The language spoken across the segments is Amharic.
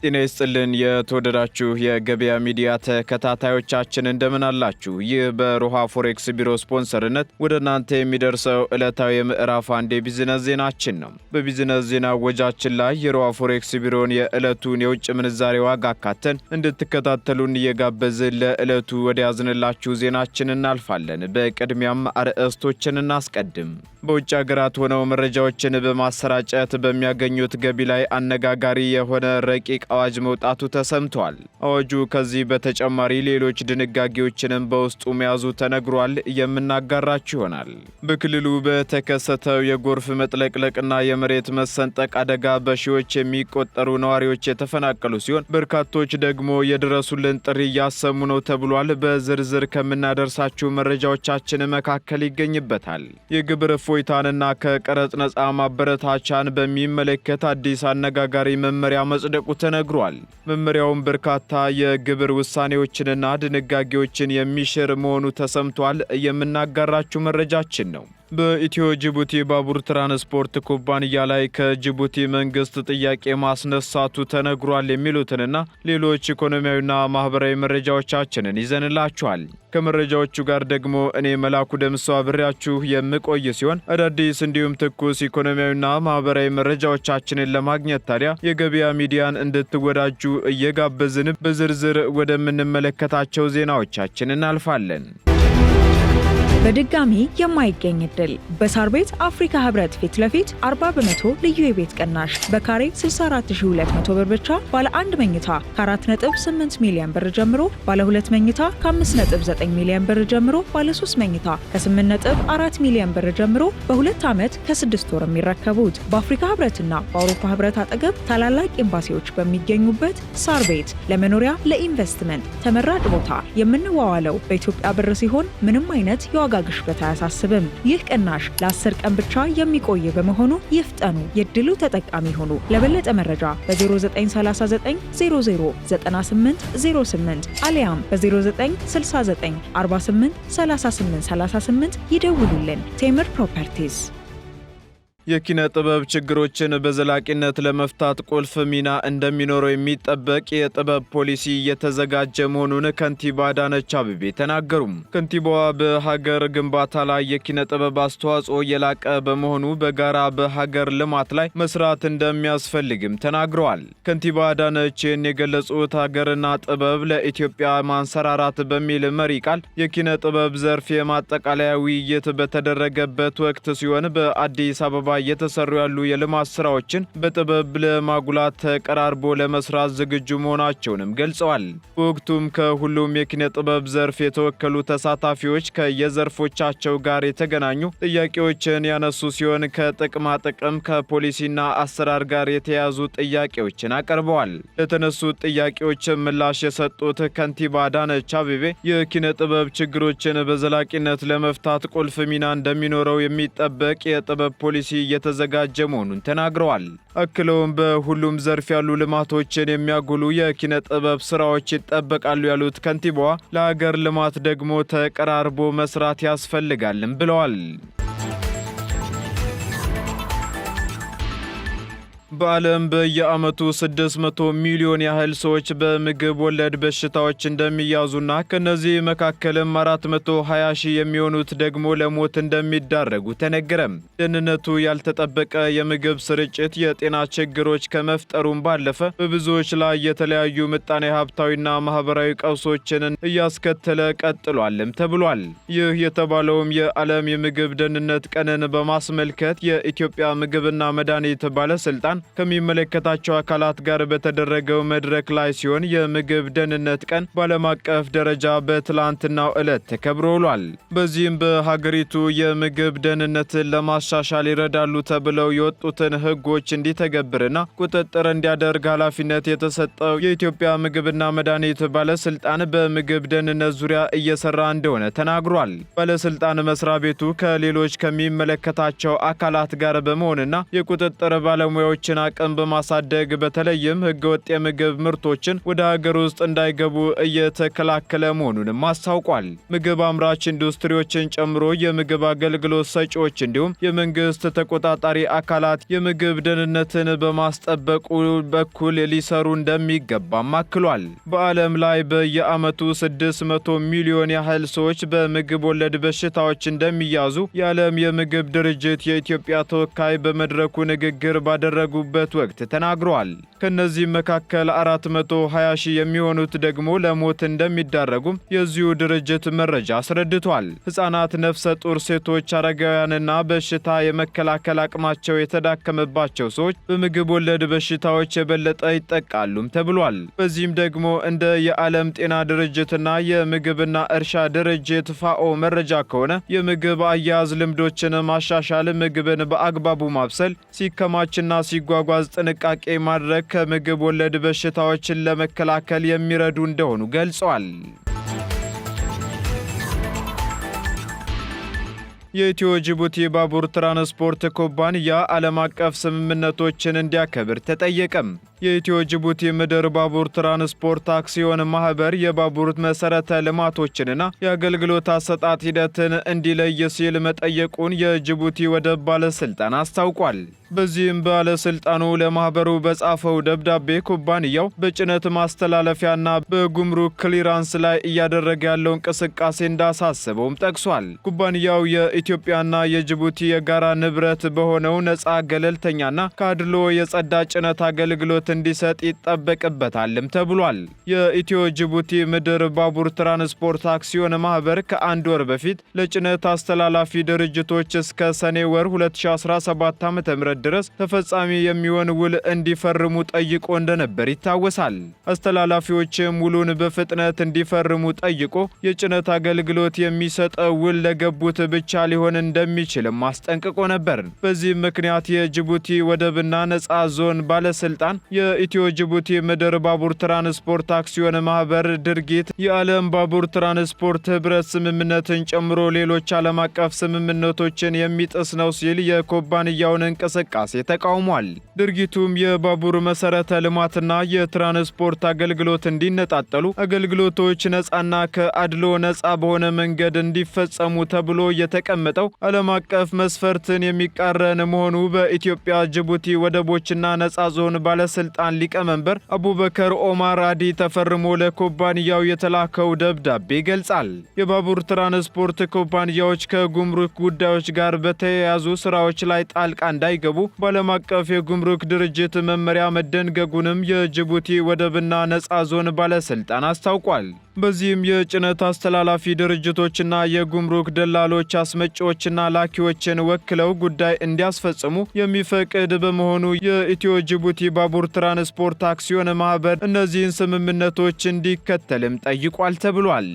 ጤና ይስጥልን የተወደዳችሁ የገበያ ሚዲያ ተከታታዮቻችን እንደምን አላችሁ? ይህ በሮሃ ፎሬክስ ቢሮ ስፖንሰርነት ወደ እናንተ የሚደርሰው ዕለታዊ የምዕራፍ አንድ የቢዝነስ ዜናችን ነው። በቢዝነስ ዜና ወጃችን ላይ የሮሃ ፎሬክስ ቢሮን የዕለቱን የውጭ ምንዛሬ ዋጋ አካተን እንድትከታተሉን እየጋበዝን ለዕለቱ ወደ ያዝንላችሁ ዜናችን እናልፋለን። በቅድሚያም አርዕስቶችን እናስቀድም። በውጭ ሀገራት ሆነው መረጃዎችን በማሰራጨት በሚያገኙት ገቢ ላይ አነጋጋሪ የሆነ ረቂቅ አዋጅ መውጣቱ ተሰምቷል። አዋጁ ከዚህ በተጨማሪ ሌሎች ድንጋጌዎችንም በውስጡ መያዙ ተነግሯል። የምናጋራችሁ ይሆናል። በክልሉ በተከሰተው የጎርፍ መጥለቅለቅና የመሬት መሰንጠቅ አደጋ በሺዎች የሚቆጠሩ ነዋሪዎች የተፈናቀሉ ሲሆን በርካቶች ደግሞ የድረሱልን ጥሪ እያሰሙ ነው ተብሏል። በዝርዝር ከምናደርሳችሁ መረጃዎቻችን መካከል ይገኝበታል። የግብር እፎይታንና ከቀረጥ ነፃ ማበረታቻን በሚመለከት አዲስ አነጋጋሪ መመሪያ መጽደቁ ተነግሯል። መመሪያውም በርካታ የግብር ውሳኔዎችንና ድንጋጌዎችን የሚሽር መሆኑ ተሰምቷል። የምናጋራችሁ መረጃችን ነው። በኢትዮ ጅቡቲ ባቡር ትራንስፖርት ኩባንያ ላይ ከጅቡቲ መንግስት ጥያቄ ማስነሳቱ ተነግሯል። የሚሉትንና ሌሎች ኢኮኖሚያዊና ማህበራዊ መረጃዎቻችንን ይዘንላችኋል። ከመረጃዎቹ ጋር ደግሞ እኔ መላኩ ደምሰው አብሬያችሁ የምቆይ ሲሆን አዳዲስ እንዲሁም ትኩስ ኢኮኖሚያዊና ማህበራዊ መረጃዎቻችንን ለማግኘት ታዲያ የገበያ ሚዲያን እንድትወዳጁ እየጋበዝን በዝርዝር ወደምንመለከታቸው ዜናዎቻችን እናልፋለን። በድጋሚ የማይገኝ እድል በሳር ቤት አፍሪካ ህብረት ፊት ለፊት 40% ልዩ የቤት ቅናሽ በካሬ 64200 ብር ብቻ ባለ 1 መኝታ ከ4.8 ሚሊዮን ብር ጀምሮ ባለ 2 መኝታ ከ5.9 ሚሊዮን ብር ጀምሮ ባለ 3 መኝታ ከ8.4 ሚሊዮን ብር ጀምሮ በ2 ዓመት ከ6 ወር የሚረከቡት በአፍሪካ ህብረትና በአውሮፓ ህብረት አጠገብ ታላላቅ ኤምባሲዎች በሚገኙበት ሳር ቤት ለመኖሪያ ለኢንቨስትመንት ተመራጭ ቦታ የምንዋዋለው በኢትዮጵያ ብር ሲሆን ምንም አይነት የዋጋ ግሽበት አያሳስብም። ይህ ቅናሽ ለ10 ቀን ብቻ የሚቆይ በመሆኑ ይፍጠኑ፣ የድሉ ተጠቃሚ ሆኑ። ለበለጠ መረጃ በ0939 00 9808 አሊያም በ0969 48 38 38 ይደውሉልን። ቴምር ፕሮፐርቲስ። የኪነ ጥበብ ችግሮችን በዘላቂነት ለመፍታት ቁልፍ ሚና እንደሚኖረው የሚጠበቅ የጥበብ ፖሊሲ እየተዘጋጀ መሆኑን ከንቲባ አዳነች አቤቤ ተናገሩ። ከንቲባዋ በሀገር ግንባታ ላይ የኪነ ጥበብ አስተዋጽኦ የላቀ በመሆኑ በጋራ በሀገር ልማት ላይ መስራት እንደሚያስፈልግም ተናግረዋል። ከንቲባ አዳነች የገለጹት ሀገርና ጥበብ ለኢትዮጵያ ማንሰራራት በሚል መሪ ቃል የኪነ ጥበብ ዘርፍ የማጠቃለያ ውይይት በተደረገበት ወቅት ሲሆን በአዲስ አበባ እየተሰሩ ያሉ የልማት ስራዎችን በጥበብ ለማጉላት ተቀራርቦ ለመስራት ዝግጁ መሆናቸውንም ገልጸዋል። በወቅቱም ከሁሉም የኪነ ጥበብ ዘርፍ የተወከሉ ተሳታፊዎች ከየዘርፎቻቸው ጋር የተገናኙ ጥያቄዎችን ያነሱ ሲሆን ከጥቅማ ጥቅም ከፖሊሲና አሰራር ጋር የተያዙ ጥያቄዎችን አቀርበዋል። ለተነሱት ጥያቄዎች ምላሽ የሰጡት ከንቲባ አዳነች አቤቤ የኪነ ጥበብ ችግሮችን በዘላቂነት ለመፍታት ቁልፍ ሚና እንደሚኖረው የሚጠበቅ የጥበብ ፖሊሲ እየተዘጋጀ መሆኑን ተናግረዋል። አክለውም በሁሉም ዘርፍ ያሉ ልማቶችን የሚያጎሉ የኪነ ጥበብ ስራዎች ይጠበቃሉ ያሉት ከንቲባዋ ለሀገር ልማት ደግሞ ተቀራርቦ መስራት ያስፈልጋልም ብለዋል። በዓለም በየዓመቱ 600 ሚሊዮን ያህል ሰዎች በምግብ ወለድ በሽታዎች እንደሚያዙና ከነዚህ መካከልም 420 ሺህ የሚሆኑት ደግሞ ለሞት እንደሚዳረጉ ተነገረም። ደህንነቱ ያልተጠበቀ የምግብ ስርጭት የጤና ችግሮች ከመፍጠሩም ባለፈ በብዙዎች ላይ የተለያዩ ምጣኔ ሀብታዊና ማህበራዊ ቀውሶችን እያስከተለ ቀጥሏልም ተብሏል። ይህ የተባለውም የዓለም የምግብ ደህንነት ቀንን በማስመልከት የኢትዮጵያ ምግብና መድኃኒት ባለስልጣን ከሚመለከታቸው አካላት ጋር በተደረገው መድረክ ላይ ሲሆን የምግብ ደህንነት ቀን በዓለም አቀፍ ደረጃ በትላንትናው ዕለት ተከብሮ ውሏል። በዚህም በሀገሪቱ የምግብ ደህንነትን ለማሻሻል ይረዳሉ ተብለው የወጡትን ሕጎች እንዲተገብርና ቁጥጥር እንዲያደርግ ኃላፊነት የተሰጠው የኢትዮጵያ ምግብና መድኃኒት ባለስልጣን በምግብ ደህንነት ዙሪያ እየሰራ እንደሆነ ተናግሯል። ባለስልጣን መስሪያ ቤቱ ከሌሎች ከሚመለከታቸው አካላት ጋር በመሆንና የቁጥጥር ባለሙያዎችን የገቢዎችን አቅም በማሳደግ በተለይም ህገወጥ የምግብ ምርቶችን ወደ ሀገር ውስጥ እንዳይገቡ እየተከላከለ መሆኑንም አስታውቋል። ምግብ አምራች ኢንዱስትሪዎችን ጨምሮ የምግብ አገልግሎት ሰጪዎች እንዲሁም የመንግስት ተቆጣጣሪ አካላት የምግብ ደህንነትን በማስጠበቁ በኩል ሊሰሩ እንደሚገባም አክሏል። በዓለም ላይ በየዓመቱ 600 ሚሊዮን ያህል ሰዎች በምግብ ወለድ በሽታዎች እንደሚያዙ የዓለም የምግብ ድርጅት የኢትዮጵያ ተወካይ በመድረኩ ንግግር ባደረጉበት ወቅት ተናግረዋል። ከነዚህም መካከል 420 ሺህ የሚሆኑት ደግሞ ለሞት እንደሚዳረጉም የዚሁ ድርጅት መረጃ አስረድቷል። ሕፃናት፣ ነፍሰ ጡር ሴቶች፣ አረጋውያንና በሽታ የመከላከል አቅማቸው የተዳከመባቸው ሰዎች በምግብ ወለድ በሽታዎች የበለጠ ይጠቃሉም ተብሏል። በዚህም ደግሞ እንደ የዓለም ጤና ድርጅትና የምግብና እርሻ ድርጅት ፋኦ መረጃ ከሆነ የምግብ አያያዝ ልምዶችን ማሻሻል፣ ምግብን በአግባቡ ማብሰል፣ ሲከማችና ሲጓጓዝ ጥንቃቄ ማድረግ ከምግብ ወለድ በሽታዎችን ለመከላከል የሚረዱ እንደሆኑ ገልጸዋል። የኢትዮ ጅቡቲ ባቡር ትራንስፖርት ኩባንያ ዓለም አቀፍ ስምምነቶችን እንዲያከብር ተጠየቀም። የኢትዮ ጅቡቲ ምድር ባቡር ትራንስፖርት አክሲዮን ማህበር የባቡር መሰረተ ልማቶችንና የአገልግሎት አሰጣጥ ሂደትን እንዲለይ ሲል መጠየቁን የጅቡቲ ወደብ ባለስልጣን አስታውቋል። በዚህም ባለስልጣኑ ለማህበሩ በጻፈው ደብዳቤ ኩባንያው በጭነት ማስተላለፊያና በጉምሩክ ክሊራንስ ላይ እያደረገ ያለው እንቅስቃሴ እንዳሳሰበውም ጠቅሷል። ኩባንያው የኢትዮጵያና የጅቡቲ የጋራ ንብረት በሆነው ነፃ፣ ገለልተኛና ከአድሎ የጸዳ ጭነት አገልግሎት እንዲሰጥ ይጠበቅበታልም ተብሏል። የኢትዮ ጅቡቲ ምድር ባቡር ትራንስፖርት አክሲዮን ማህበር ከአንድ ወር በፊት ለጭነት አስተላላፊ ድርጅቶች እስከ ሰኔ ወር 2017 ዓ.ም ድረስ ተፈጻሚ የሚሆን ውል እንዲፈርሙ ጠይቆ እንደነበር ይታወሳል። አስተላላፊዎችም ውሉን በፍጥነት እንዲፈርሙ ጠይቆ የጭነት አገልግሎት የሚሰጠው ውል ለገቡት ብቻ ሊሆን እንደሚችልም አስጠንቅቆ ነበር። በዚህም ምክንያት የጅቡቲ ወደብና ነፃ ዞን ባለስልጣን የኢትዮ ጅቡቲ ምድር ባቡር ትራንስፖርት አክሲዮን ማህበር ድርጊት የዓለም ባቡር ትራንስፖርት ህብረት ስምምነትን ጨምሮ ሌሎች ዓለም አቀፍ ስምምነቶችን የሚጥስ ነው ሲል የኩባንያውን እንቅስቃሴ ተቃውሟል። ድርጊቱም የባቡር መሰረተ ልማትና የትራንስፖርት አገልግሎት እንዲነጣጠሉ፣ አገልግሎቶች ነፃና ከአድሎ ነፃ በሆነ መንገድ እንዲፈጸሙ ተብሎ የተቀመጠው ዓለም አቀፍ መስፈርትን የሚቃረን መሆኑ በኢትዮጵያ ጅቡቲ ወደቦችና ነፃ ዞን ባለስልጣን ሊቀመንበር አቡበከር ኦማር አዲ ተፈርሞ ለኩባንያው የተላከው ደብዳቤ ይገልጻል። የባቡር ትራንስፖርት ኩባንያዎች ከጉምሩክ ጉዳዮች ጋር በተያያዙ ስራዎች ላይ ጣልቃ እንዳይገቡ በዓለም አቀፍ የጉምሩክ ድርጅት መመሪያ መደንገጉንም የጅቡቲ ወደብና ነፃ ዞን ባለስልጣን አስታውቋል። በዚህም የጭነት አስተላላፊ ድርጅቶችና የጉምሩክ ደላሎች አስመጪዎችና ላኪዎችን ወክለው ጉዳይ እንዲያስፈጽሙ የሚፈቅድ በመሆኑ የኢትዮ ጅቡቲ ባቡር ትራንስፖርት አክሲዮን ማህበር እነዚህን ስምምነቶች እንዲከተልም ጠይቋል ተብሏል።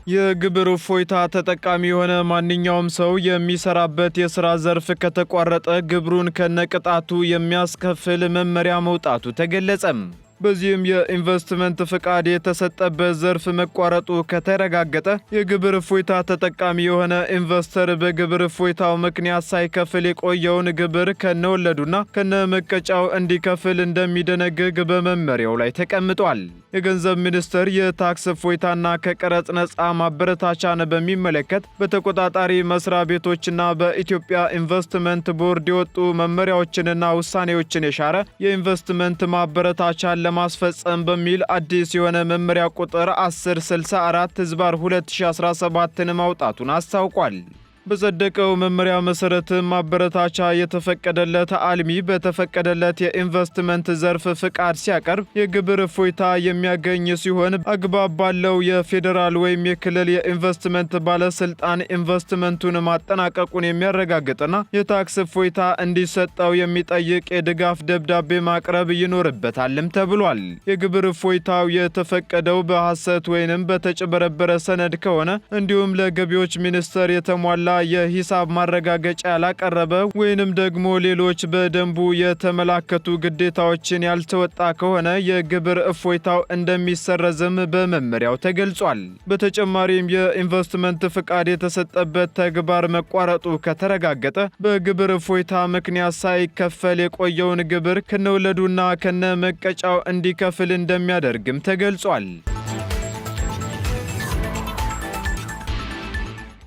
የግብር እፎይታ ተጠቃሚ የሆነ ማንኛውም ሰው የሚሰራበት የሥራ ዘርፍ ከተቋረጠ ግብሩን ከነቅጣቱ የሚያስከፍል መመሪያ መውጣቱ ተገለጸም። በዚህም የኢንቨስትመንት ፍቃድ የተሰጠበት ዘርፍ መቋረጡ ከተረጋገጠ የግብር እፎይታ ተጠቃሚ የሆነ ኢንቨስተር በግብር እፎይታው ምክንያት ሳይከፍል የቆየውን ግብር ከነወለዱና ከነመቀጫው እንዲከፍል እንደሚደነግግ በመመሪያው ላይ ተቀምጧል። የገንዘብ ሚኒስቴር የታክስ እፎይታና ከቀረጥ ነፃ ማበረታቻን በሚመለከት በተቆጣጣሪ መስሪያ ቤቶችና በኢትዮጵያ ኢንቨስትመንት ቦርድ የወጡ መመሪያዎችንና ውሳኔዎችን የሻረ የኢንቨስትመንት ማበረታቻን ለማስፈጸም በሚል አዲስ የሆነ መመሪያ ቁጥር 1064/2017ን ማውጣቱን አስታውቋል። በጸደቀው መመሪያ መሰረት ማበረታቻ የተፈቀደለት አልሚ በተፈቀደለት የኢንቨስትመንት ዘርፍ ፍቃድ ሲያቀርብ የግብር እፎይታ የሚያገኝ ሲሆን አግባብ ባለው የፌዴራል ወይም የክልል የኢንቨስትመንት ባለስልጣን ኢንቨስትመንቱን ማጠናቀቁን የሚያረጋግጥና የታክስ እፎይታ እንዲሰጠው የሚጠይቅ የድጋፍ ደብዳቤ ማቅረብ ይኖርበታልም ተብሏል። የግብር እፎይታው የተፈቀደው በሐሰት ወይንም በተጭበረበረ ሰነድ ከሆነ እንዲሁም ለገቢዎች ሚኒስቴር የተሟላ የሂሳብ ማረጋገጫ ያላቀረበ ወይንም ደግሞ ሌሎች በደንቡ የተመላከቱ ግዴታዎችን ያልተወጣ ከሆነ የግብር እፎይታው እንደሚሰረዝም በመመሪያው ተገልጿል። በተጨማሪም የኢንቨስትመንት ፍቃድ የተሰጠበት ተግባር መቋረጡ ከተረጋገጠ በግብር እፎይታ ምክንያት ሳይከፈል የቆየውን ግብር ከነወለዱና ከነመቀጫው እንዲከፍል እንደሚያደርግም ተገልጿል።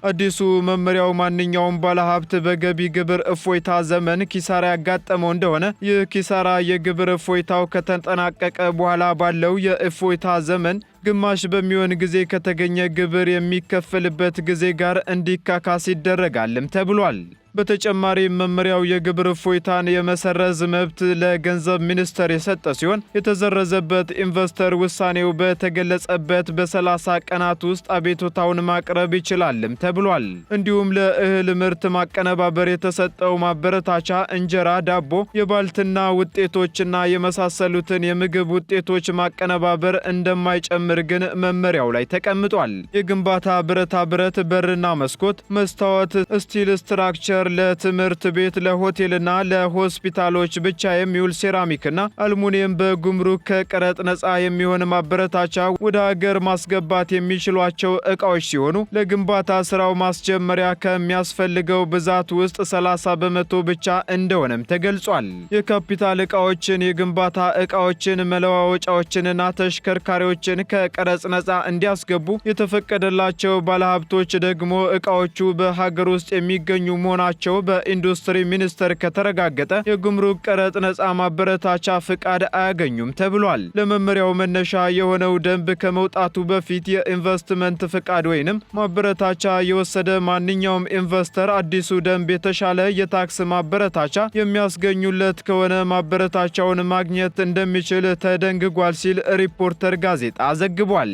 አዲሱ መመሪያው ማንኛውም ባለሀብት በገቢ ግብር እፎይታ ዘመን ኪሳራ ያጋጠመው እንደሆነ ይህ ኪሳራ የግብር እፎይታው ከተጠናቀቀ በኋላ ባለው የእፎይታ ዘመን ግማሽ በሚሆን ጊዜ ከተገኘ ግብር የሚከፈልበት ጊዜ ጋር እንዲካካስ ይደረጋልም ተብሏል። በተጨማሪም መመሪያው የግብር እፎይታን የመሰረዝ መብት ለገንዘብ ሚኒስቴር የሰጠ ሲሆን የተዘረዘበት ኢንቨስተር ውሳኔው በተገለጸበት በ30 ቀናት ውስጥ አቤቱታውን ማቅረብ ይችላልም ተብሏል። እንዲሁም ለእህል ምርት ማቀነባበር የተሰጠው ማበረታቻ እንጀራ፣ ዳቦ፣ የባልትና ውጤቶችና የመሳሰሉትን የምግብ ውጤቶች ማቀነባበር እንደማይጨምር ግን መመሪያው ላይ ተቀምጧል። የግንባታ ብረታ ብረት፣ በርና መስኮት፣ መስታወት፣ ስቲል ስትራክቸር፣ ለትምህርት ቤት፣ ለሆቴልና ለሆስፒታሎች ብቻ የሚውል ሴራሚክና አልሙኒየም በጉምሩክ ከቀረጥ ነፃ የሚሆን ማበረታቻ ወደ ሀገር ማስገባት የሚችሏቸው ዕቃዎች ሲሆኑ ለግንባታ ስራው ማስጀመሪያ ከሚያስፈልገው ብዛት ውስጥ 30 በመቶ ብቻ እንደሆነም ተገልጿል። የካፒታል ዕቃዎችን፣ የግንባታ ዕቃዎችን፣ መለዋወጫዎችንና ተሽከርካሪዎችን ከቀረጽ ነፃ እንዲያስገቡ የተፈቀደላቸው ባለሀብቶች ደግሞ ዕቃዎቹ በሀገር ውስጥ የሚገኙ መሆናቸው በኢንዱስትሪ ሚኒስቴር ከተረጋገጠ የጉምሩክ ቀረጥ ነፃ ማበረታቻ ፍቃድ አያገኙም ተብሏል። ለመመሪያው መነሻ የሆነው ደንብ ከመውጣቱ በፊት የኢንቨስትመንት ፍቃድ ወይንም ማበረታቻ የወሰደ ማንኛውም ኢንቨስተር አዲሱ ደንብ የተሻለ የታክስ ማበረታቻ የሚያስገኙለት ከሆነ ማበረታቻውን ማግኘት እንደሚችል ተደንግጓል ሲል ሪፖርተር ጋዜጣ ዘግቧል።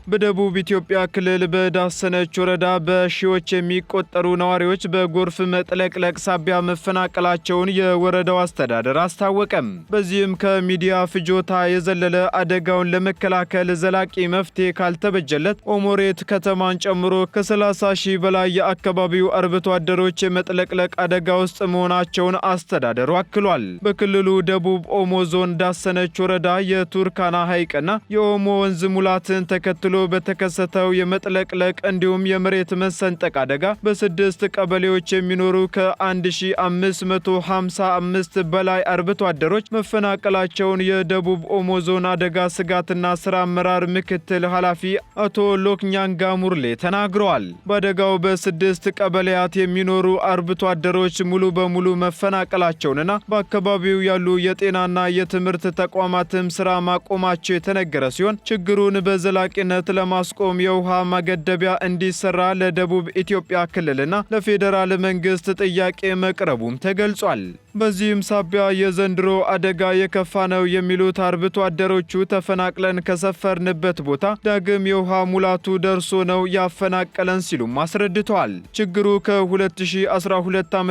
በደቡብ ኢትዮጵያ ክልል በዳሰነች ወረዳ በሺዎች የሚቆጠሩ ነዋሪዎች በጎርፍ መጥለቅለቅ ሳቢያ መፈናቀላቸውን የወረዳው አስተዳደር አስታወቀም። በዚህም ከሚዲያ ፍጆታ የዘለለ አደጋውን ለመከላከል ዘላቂ መፍትሄ ካልተበጀለት ኦሞሬት ከተማን ጨምሮ ከ30 ሺህ በላይ የአካባቢው አርብቶ አደሮች የመጥለቅለቅ አደጋ ውስጥ መሆናቸውን አስተዳደሩ አክሏል። በክልሉ ደቡብ ኦሞ ዞን ዳሰነች ወረዳ የቱርካና ሐይቅና የኦሞ ወንዝ ሙላትን ተከትሎ በተከሰተው የመጥለቅለቅ እንዲሁም የመሬት መሰንጠቅ አደጋ በ6 ቀበሌዎች የሚኖሩ ከ1555 በላይ አርብቶ አደሮች መፈናቀላቸውን የደቡብ ኦሞ ዞን አደጋ ስጋትና ስራ አመራር ምክትል ኃላፊ አቶ ሎክኛንጋ ሙርሌ ተናግረዋል። በአደጋው በ6 ቀበሌያት የሚኖሩ አርብቶ አደሮች ሙሉ በሙሉ መፈናቀላቸውንና በአካባቢው ያሉ የጤናና የትምህርት ተቋማትም ስራ ማቆማቸው የተነገረ ሲሆን ችግሩን በዘላቂነት ለማስቆም የውሃ ማገደቢያ እንዲሰራ ለደቡብ ኢትዮጵያ ክልልና ለፌዴራል መንግስት ጥያቄ መቅረቡም ተገልጿል። በዚህም ሳቢያ የዘንድሮ አደጋ የከፋ ነው የሚሉት አርብቶ አደሮቹ ተፈናቅለን ከሰፈርንበት ቦታ ዳግም የውሃ ሙላቱ ደርሶ ነው ያፈናቀለን ሲሉም አስረድተዋል። ችግሩ ከ2012 ዓ.ም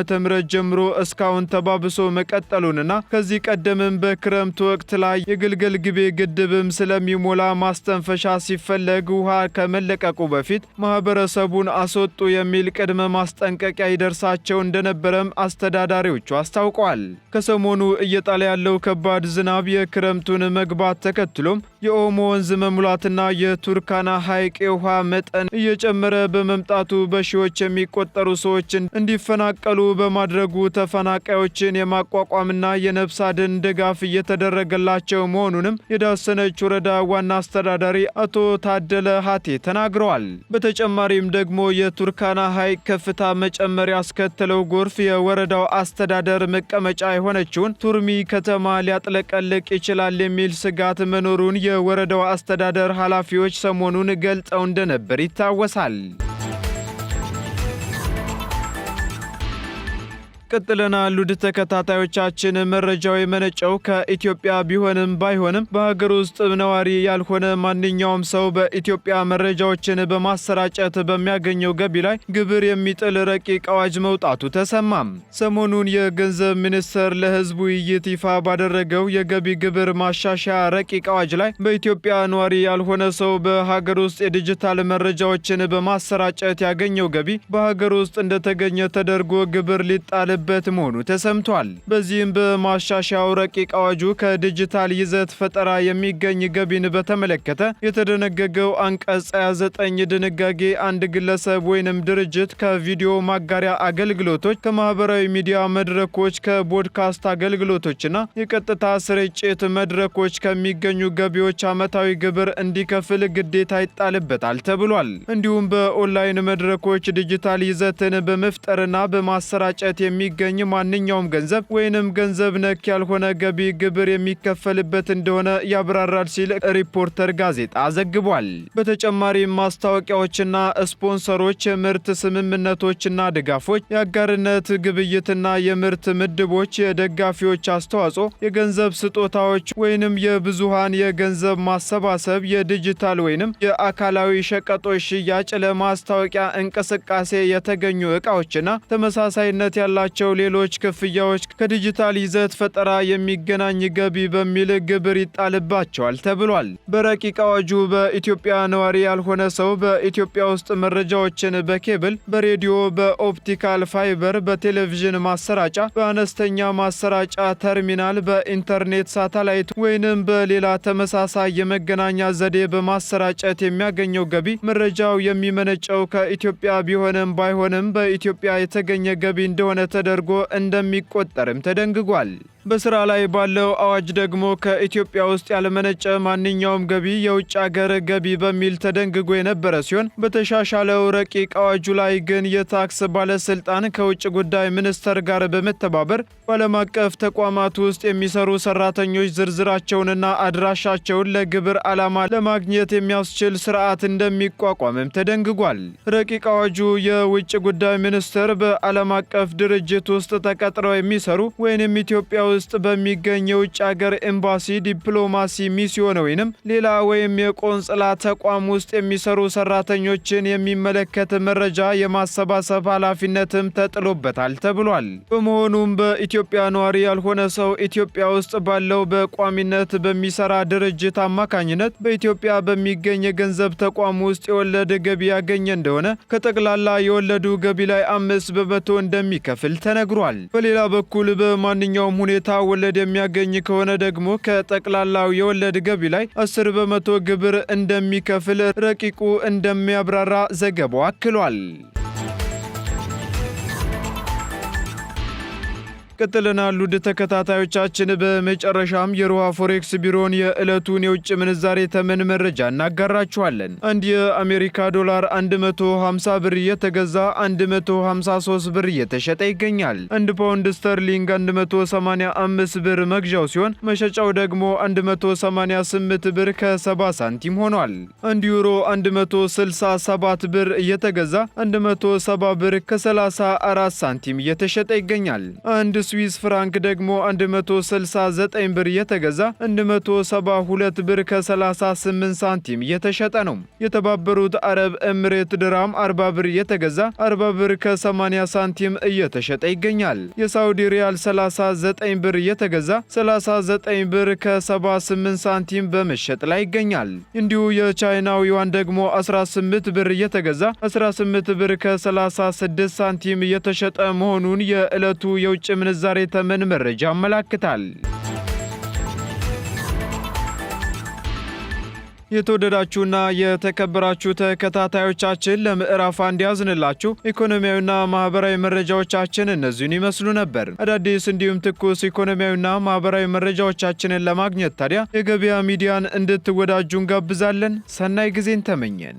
ጀምሮ እስካሁን ተባብሶ መቀጠሉንና ከዚህ ቀደምም በክረምት ወቅት ላይ የግልገል ግቤ ግድብም ስለሚሞላ ማስተንፈሻ ሲፈለግ ውሃ ከመለቀቁ በፊት ማህበረሰቡን አስወጡ የሚል ቅድመ ማስጠንቀቂያ ይደርሳቸው እንደነበረም አስተዳዳሪዎቹ አስታውቀዋል። ከሰሞኑ እየጣለ ያለው ከባድ ዝናብ የክረምቱን መግባት ተከትሎም የኦሞ ወንዝ መሙላትና የቱርካና ሐይቅ የውሃ መጠን እየጨመረ በመምጣቱ በሺዎች የሚቆጠሩ ሰዎችን እንዲፈናቀሉ በማድረጉ ተፈናቃዮችን የማቋቋምና የነፍስ አድን ድጋፍ እየተደረገላቸው መሆኑንም የዳሰነች ወረዳ ዋና አስተዳዳሪ አቶ ታደለ ሀቴ ተናግረዋል። በተጨማሪም ደግሞ የቱርካና ሐይቅ ከፍታ መጨመር ያስከተለው ጎርፍ የወረዳው አስተዳደር መቀመጫ የሆነችውን ቱርሚ ከተማ ሊያጥለቀልቅ ይችላል የሚል ስጋት መኖሩን የወረዳው አስተዳደር ኃላፊዎች ሰሞኑን ገልጸው እንደነበር ይታወሳል። ቀጥለናል። ውድ ተከታታዮቻችን መረጃው የመነጨው ከኢትዮጵያ ቢሆንም ባይሆንም በሀገር ውስጥ ነዋሪ ያልሆነ ማንኛውም ሰው በኢትዮጵያ መረጃዎችን በማሰራጨት በሚያገኘው ገቢ ላይ ግብር የሚጥል ረቂቅ አዋጅ መውጣቱ ተሰማም። ሰሞኑን የገንዘብ ሚኒስቴር ለሕዝብ ውይይት ይፋ ባደረገው የገቢ ግብር ማሻሻያ ረቂቅ አዋጅ ላይ በኢትዮጵያ ነዋሪ ያልሆነ ሰው በሀገር ውስጥ የዲጂታል መረጃዎችን በማሰራጨት ያገኘው ገቢ በሀገር ውስጥ እንደተገኘ ተደርጎ ግብር ሊጣል በት መሆኑ ተሰምቷል። በዚህም በማሻሻያው ረቂቅ አዋጁ ከዲጂታል ይዘት ፈጠራ የሚገኝ ገቢን በተመለከተ የተደነገገው አንቀጽ 29 ድንጋጌ አንድ ግለሰብ ወይንም ድርጅት ከቪዲዮ ማጋሪያ አገልግሎቶች፣ ከማህበራዊ ሚዲያ መድረኮች፣ ከፖድካስት አገልግሎቶችና የቀጥታ ስርጭት መድረኮች ከሚገኙ ገቢዎች ዓመታዊ ግብር እንዲከፍል ግዴታ ይጣልበታል ተብሏል። እንዲሁም በኦንላይን መድረኮች ዲጂታል ይዘትን በመፍጠርና በማሰራጨት የሚገኝ ማንኛውም ገንዘብ ወይንም ገንዘብ ነክ ያልሆነ ገቢ ግብር የሚከፈልበት እንደሆነ ያብራራል ሲል ሪፖርተር ጋዜጣ ዘግቧል። በተጨማሪም ማስታወቂያዎችና ስፖንሰሮች፣ የምርት ስምምነቶችና ድጋፎች፣ የአጋርነት ግብይትና የምርት ምድቦች፣ የደጋፊዎች አስተዋጽኦ፣ የገንዘብ ስጦታዎች ወይንም የብዙሃን የገንዘብ ማሰባሰብ፣ የዲጂታል ወይንም የአካላዊ ሸቀጦች ሽያጭ፣ ለማስታወቂያ እንቅስቃሴ የተገኙ ዕቃዎችና ተመሳሳይነት ያላቸው ሌሎች ክፍያዎች ከዲጂታል ይዘት ፈጠራ የሚገናኝ ገቢ በሚል ግብር ይጣልባቸዋል ተብሏል። በረቂቅ አዋጁ በኢትዮጵያ ነዋሪ ያልሆነ ሰው በኢትዮጵያ ውስጥ መረጃዎችን በኬብል፣ በሬዲዮ፣ በኦፕቲካል ፋይበር፣ በቴሌቪዥን ማሰራጫ፣ በአነስተኛ ማሰራጫ ተርሚናል፣ በኢንተርኔት ሳተላይት ወይንም በሌላ ተመሳሳይ የመገናኛ ዘዴ በማሰራጨት የሚያገኘው ገቢ መረጃው የሚመነጨው ከኢትዮጵያ ቢሆንም ባይሆንም በኢትዮጵያ የተገኘ ገቢ እንደሆነ ተደርጎ እንደሚቆጠርም ተደንግጓል። በስራ ላይ ባለው አዋጅ ደግሞ ከኢትዮጵያ ውስጥ ያልመነጨ ማንኛውም ገቢ የውጭ ሀገር ገቢ በሚል ተደንግጎ የነበረ ሲሆን በተሻሻለው ረቂቅ አዋጁ ላይ ግን የታክስ ባለስልጣን ከውጭ ጉዳይ ሚኒስቴር ጋር በመተባበር በዓለም አቀፍ ተቋማት ውስጥ የሚሰሩ ሰራተኞች ዝርዝራቸውንና አድራሻቸውን ለግብር ዓላማ ለማግኘት የሚያስችል ስርዓት እንደሚቋቋምም ተደንግጓል። ረቂቅ አዋጁ የውጭ ጉዳይ ሚኒስቴር በዓለም አቀፍ ድርጅት ውስጥ ተቀጥረው የሚሰሩ ወይንም ኢትዮጵያ ውስጥ በሚገኝ የውጭ ሀገር ኤምባሲ፣ ዲፕሎማሲ ሚስዮን ወይንም ሌላ ወይም የቆንጽላ ተቋም ውስጥ የሚሰሩ ሰራተኞችን የሚመለከት መረጃ የማሰባሰብ ኃላፊነትም ተጥሎበታል ተብሏል። በመሆኑም በኢትዮጵያ ነዋሪ ያልሆነ ሰው ኢትዮጵያ ውስጥ ባለው በቋሚነት በሚሰራ ድርጅት አማካኝነት በኢትዮጵያ በሚገኝ የገንዘብ ተቋም ውስጥ የወለድ ገቢ ያገኘ እንደሆነ ከጠቅላላ የወለዱ ገቢ ላይ 5% እንደሚከፍል ተነግሯል። በሌላ በኩል በማንኛውም ሁኔታ ወለድ የሚያገኝ ከሆነ ደግሞ ከጠቅላላው የወለድ ገቢ ላይ 10% ግብር እንደሚከፍል ረቂቁ እንደሚያብራራ ዘገባው አክሏል። ቀጥለናል። ውድ ተከታታዮቻችን በመጨረሻም የሮሃ ፎሬክስ ቢሮን የዕለቱን የውጭ ምንዛሬ ተመን መረጃ እናጋራችኋለን። አንድ የአሜሪካ ዶላር 150 ብር እየተገዛ 153 ብር እየተሸጠ ይገኛል። 1 ፓውንድ ስተርሊንግ 185 ብር መግዣው ሲሆን መሸጫው ደግሞ 188 ብር ከ70 ሳንቲም ሆኗል። 1 ዩሮ 167 ብር እየተገዛ 170 ብር ከ34 ሳንቲም እየተሸጠ ይገኛል። አንድ ስዊስ ፍራንክ ደግሞ 169 ብር እየተገዛ 172 ብር ከ38 ሳንቲም እየተሸጠ ነው። የተባበሩት አረብ ኤምሬት ድራም 40 ብር እየተገዛ 40 ብር ከ80 ሳንቲም እየተሸጠ ይገኛል። የሳውዲ ሪያል 39 ብር እየተገዛ 39 ብር ከ78 ሳንቲም በመሸጥ ላይ ይገኛል። እንዲሁ የቻይናው ዩዋን ደግሞ 18 ብር እየተገዛ 18 ብር ከ36 ሳንቲም እየተሸጠ መሆኑን የዕለቱ የውጭ ምንዛሬ ተመን መረጃ ያመለክታል። የተወደዳችሁና የተከበራችሁ ተከታታዮቻችን ለምዕራፍ አንድ ያዝንላችሁ ኢኮኖሚያዊና ማህበራዊ መረጃዎቻችን እነዚህን ይመስሉ ነበር። አዳዲስ እንዲሁም ትኩስ ኢኮኖሚያዊና ማህበራዊ መረጃዎቻችንን ለማግኘት ታዲያ የገበያ ሚዲያን እንድትወዳጁ እንጋብዛለን። ሰናይ ጊዜን ተመኘን።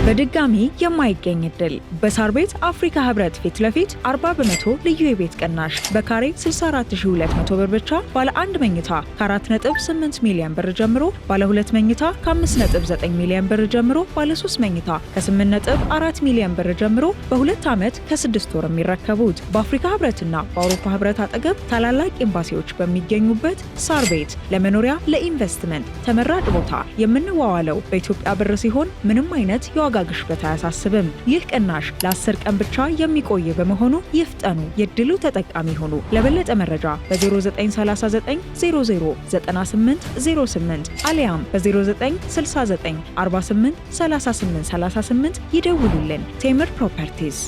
በድጋሚ የማይገኝ እድል በሳር ቤት አፍሪካ ህብረት ፊት ለፊት 40 በመቶ ልዩ የቤት ቅናሽ በካሬ 64200 ብር ብቻ ባለ 1 መኝታ ከ4.8 ሚሊዮን ብር ጀምሮ ባለ 2 መኝታ ከ5.9 ሚሊዮን ብር ጀምሮ ባለ 3 መኝታ ከ8.4 ሚሊዮን ብር ጀምሮ በ2 ዓመት ከ6 ወር የሚረከቡት በአፍሪካ ህብረትና በአውሮፓ ህብረት አጠገብ ታላላቅ ኤምባሲዎች በሚገኙበት ሳር ቤት ለመኖሪያ ለኢንቨስትመንት ተመራጭ ቦታ የምንዋዋለው በኢትዮጵያ ብር ሲሆን ምንም አይነት የዋጋ ግሽበት አያሳስብም። ይህ ቅናሽ ለ10 ቀን ብቻ የሚቆይ በመሆኑ ይፍጠኑ፣ የድሉ ተጠቃሚ ሆኑ። ለበለጠ መረጃ በ0939 00 9808 አሊያም በ0969 48 38 38 ይደውሉልን። ቴምር ፕሮፐርቲስ